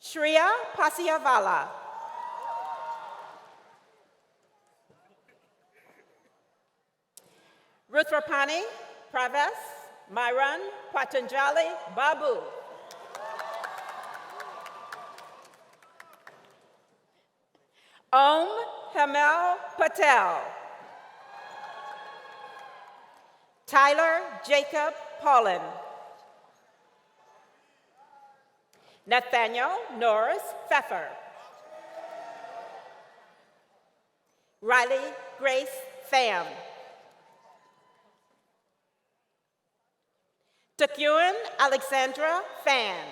Shreya Pasiavala. Ruth Rapani Praves, Myron Patanjali Babu. Om Hamel Patel. Tyler Jacob Paulin. Nathaniel Norris Pfeffer. Riley Grace Pham. Takyun Alexandra Fan.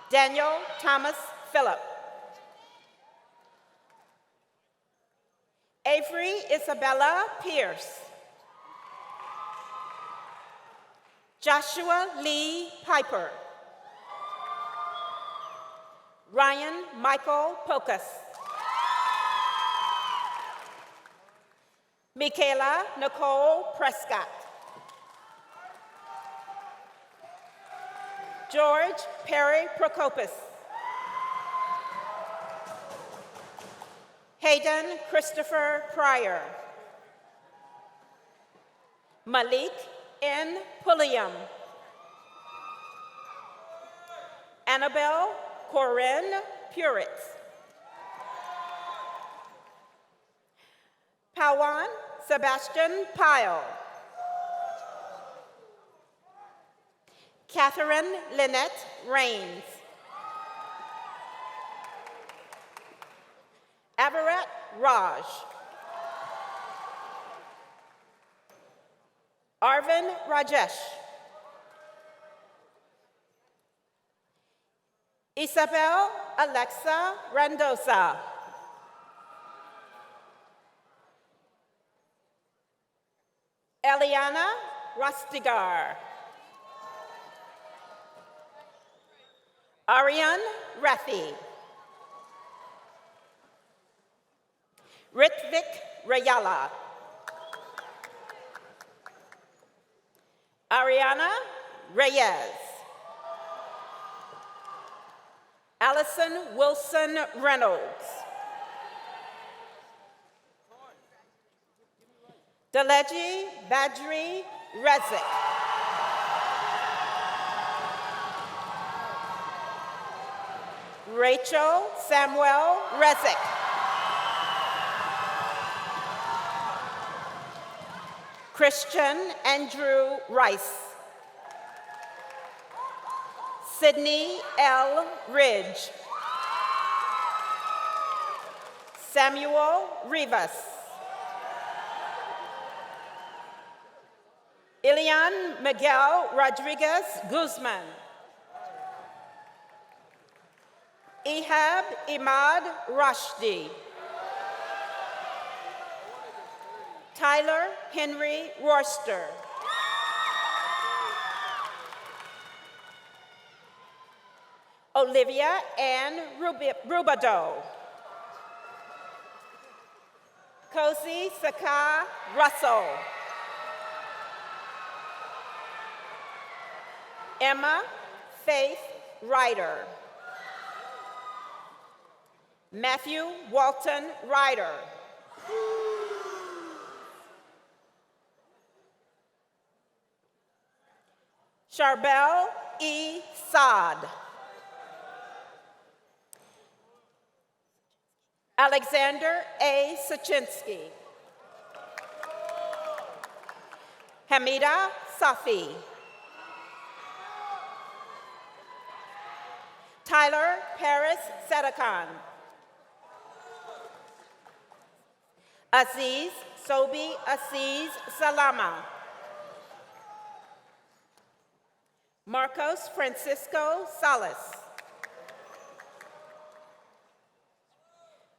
Daniel Thomas Phillip. Avery Isabella Pierce. Joshua Lee Piper. Ryan Michael Pocus. Michaela Nicole Prescott. George Perry Procopus. Hayden Christopher Pryor. Malik N. Pulliam. Annabelle Corinne Puritz. Pawan Sebastian Pyle. Catherine Lynette Rains. Avaret Raj. Arvin Rajesh. Isabel Alexa Randosa. Eliana Rastigar. Ariane Rathi. Ritvik Rayala. Ariana Reyes. Allison Wilson Reynolds. Deleji Badri Rezik. Rachel Samuel Rezik. Christian Andrew Rice. Sydney L. Ridge. Samuel Rivas. Ilian Miguel Rodriguez Guzman. Ehab Imad Rashdi. Tyler Henry Royster. Olivia Ann Rubado. Cozy Saka Russell. Emma Faith Ryder. Matthew Walton Ryder. Charbel E. Saad. Alexander A. Sachinsky. Hamida Safi. Tyler Paris Sadakan. Aziz Sobi Aziz Salama. Marcos Francisco Salas.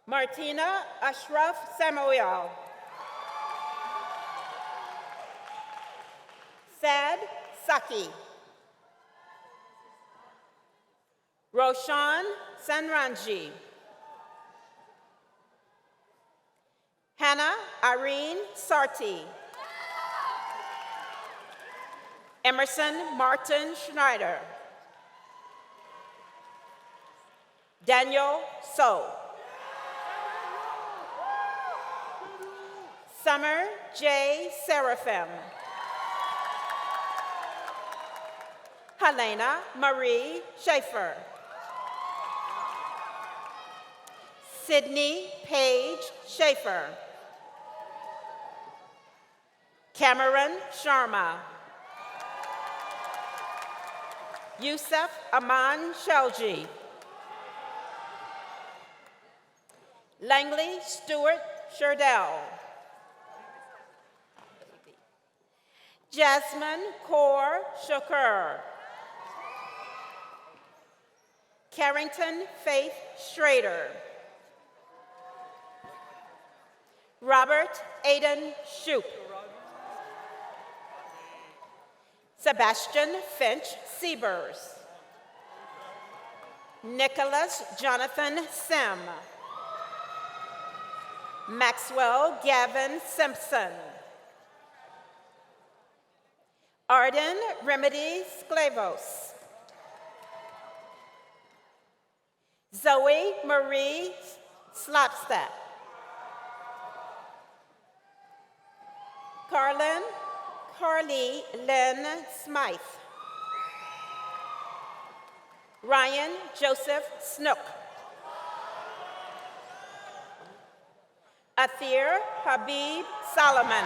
Martina Ashraf Samuel. Sad Saki. Roshan Sanranji. Hannah Irene Sarti. Emerson Martin Schneider. Daniel So. Summer J. Seraphim. Helena Marie Schaefer. Sydney Paige Schaefer. Cameron Sharma. Yusuf Aman Shelji. Langley Stewart Sherdell. Jasmine Kaur Shakur. Carrington Faith Schrader. Robert Aiden Shoup. Sebastian Finch Siebers. Nicholas Jonathan Sim. Maxwell Gavin Simpson. Arden Remedy Sklavos. Zoe Marie Slopstep. Carly Lynn Smythe. Ryan Joseph Snook. Athir Habib Solomon.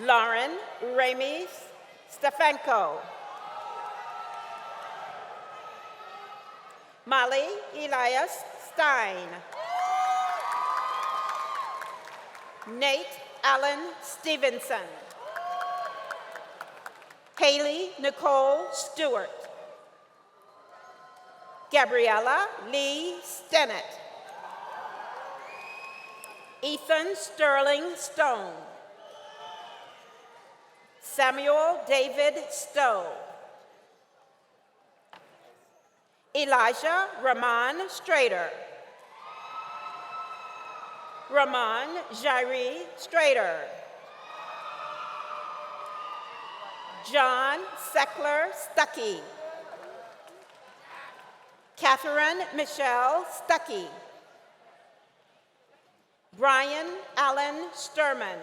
Lauren Remy Stefanko. Molly Elias Stein. Nate Allen Stevenson. Haley Nicole Stewart. Gabriella Lee Stennett. Ethan Sterling Stone. Samuel David Stowe. Elijah Rahman Strader. Rahman Jairi Strader. John Seckler Stuckey. Catherine Michelle Stuckey. Brian Allen Sturman.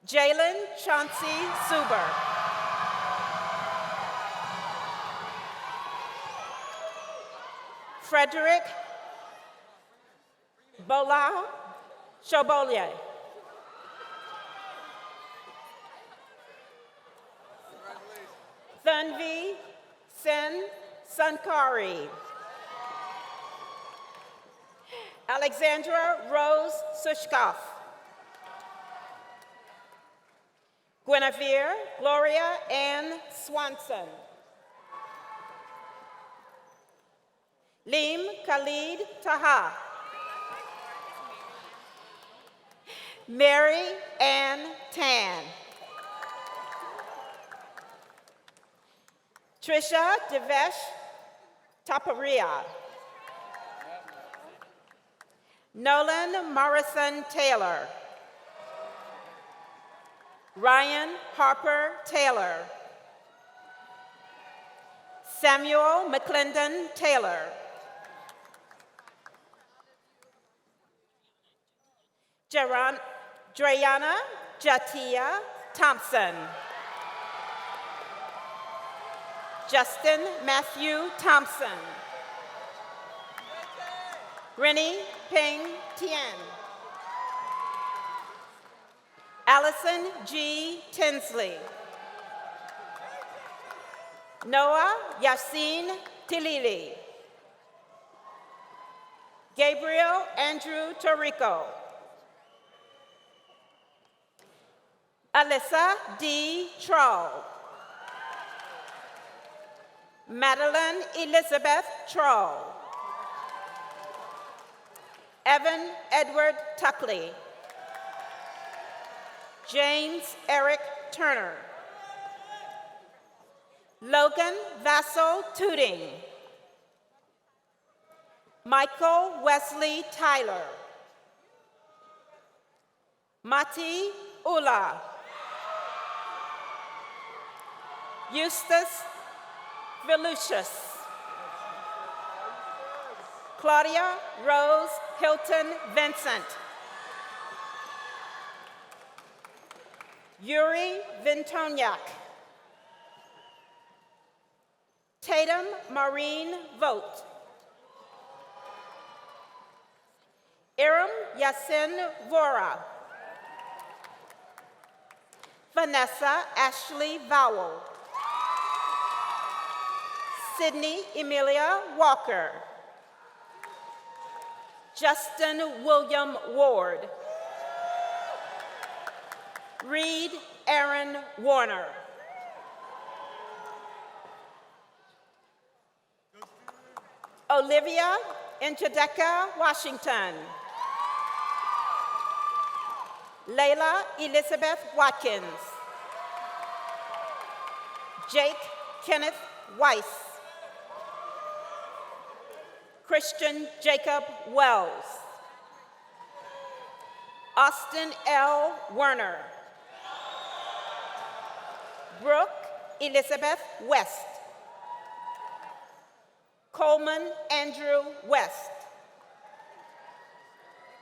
Jalen Chauncey Suber. Frederick Bola Chobolier. Thanvi Sen Sankari. Alexandra Rose Sushkoff. Guinevere Gloria Ann Swanson. Lim Khalid Taha. Mary Ann Tan. Trisha Devesh Taparia. Nolan Morrison Taylor. Ryan Harper Taylor. Samuel McClendon Taylor. Drayana Jatia Thompson. Justin Matthew Thompson. Rennie Ping Tien. Allison G. Tinsley. Noah Yassine Tilili. Gabriel Andrew Torrico. Alyssa D. Troll. Madeline Elizabeth Troll. Evan Edward Tuckley. James Eric Turner. Logan Vassal Tooting. Michael Wesley Tyler. Mati Ula. Eustace Volusius. Claudia Rose Hilton Vincent. Yuri Vintoniak. Tatum Maureen Vogt. Iram Yasin Vora. Vanessa Ashley Vowell. Sydney Emilia Walker. Justin William Ward. Reed Aaron Warner. Olivia Nchadeka Washington. Layla Elizabeth Watkins. Jake Kenneth Weiss. Christian Jacob Wells. Austin L. Werner. Brooke Elizabeth West. Coleman Andrew West.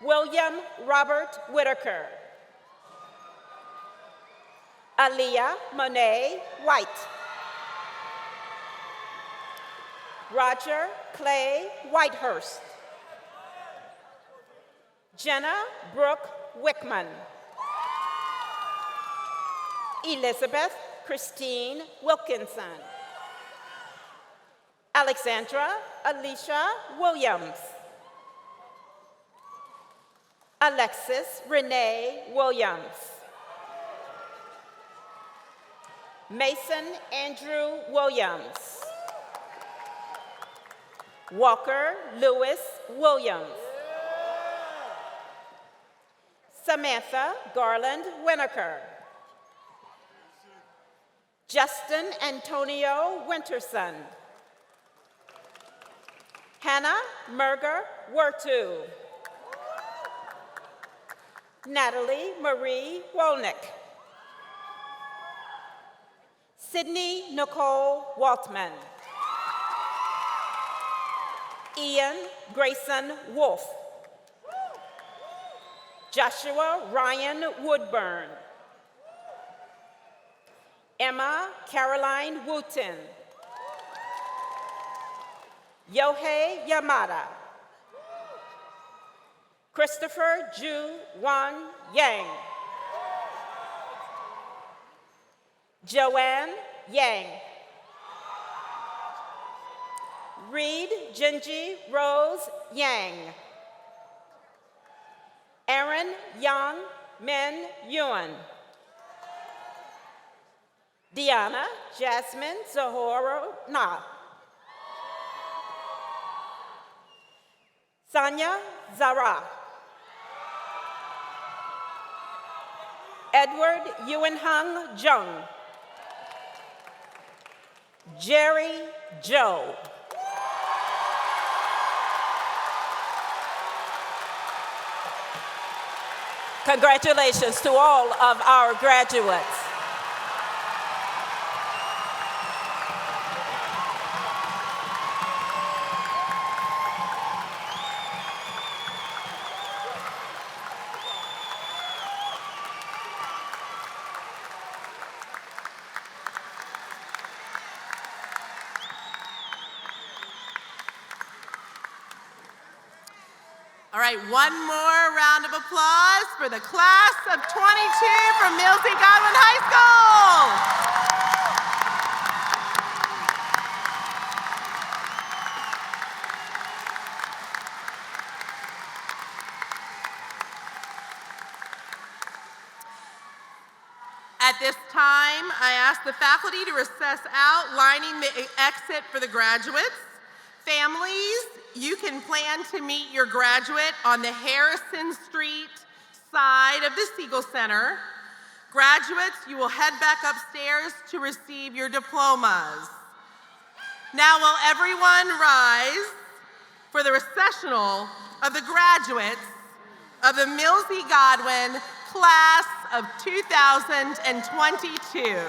William Robert Whitaker. Aaliyah Monet White. Roger Clay Whitehurst. Jenna Brooke Wickman. Elizabeth Christine Wilkinson. Alexandra Alicia Williams. Alexis Renee Williams. Mason Andrew Williams. Walker Lewis Williams. Samantha Garland Winokur. Justin Antonio Winterson. Hannah Merger Wertu. Natalie Marie Wolnick. Sydney Nicole Waltman. Ian Grayson Wolf. Joshua Ryan Woodburn. Emma Caroline Wooten. Yohei Yamada. Christopher Ju Wan Yang. Joanne Yang. Reed Jinji Rose Yang. Aaron Yang Min Yuan. Diana Jasmine Zahoro Na. Sanya Zara. Edward Yuanhung Jung. Jerry Joe. Congratulations to all of our graduates. All right, one more round of applause for the class of 22 from Mills E. Godwin High School. At this time, I ask the faculty to recess out, lining the exit for the graduates. Families, you can plan to meet your graduate on the Harrison Street side of the Siegel Center. Graduates, you will head back upstairs to receive your diplomas. Now will everyone rise for the recessional of the graduates of the Mills E. Godwin class of 2022.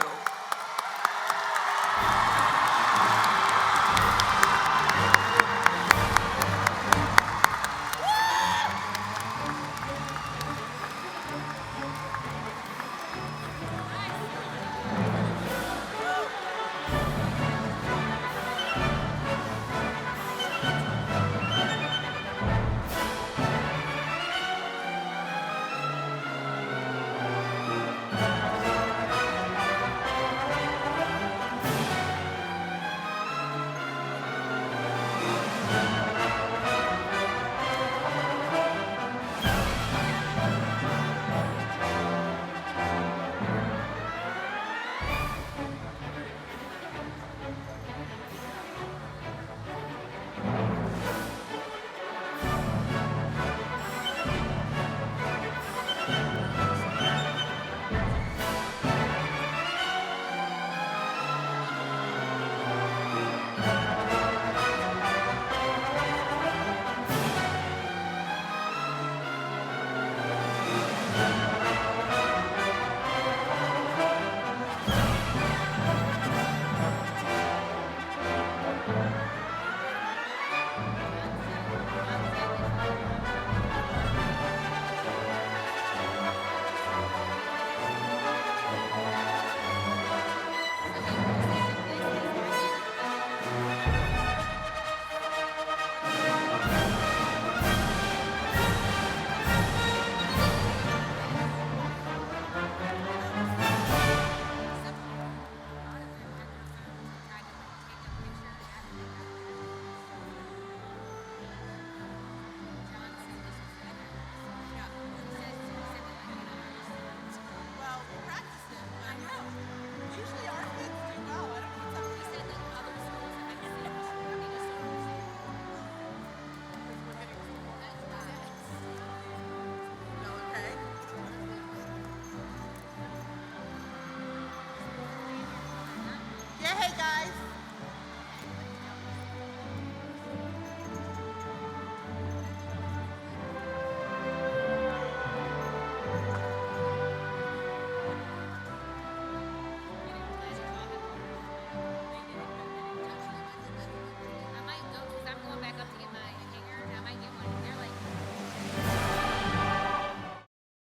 Hey, guys.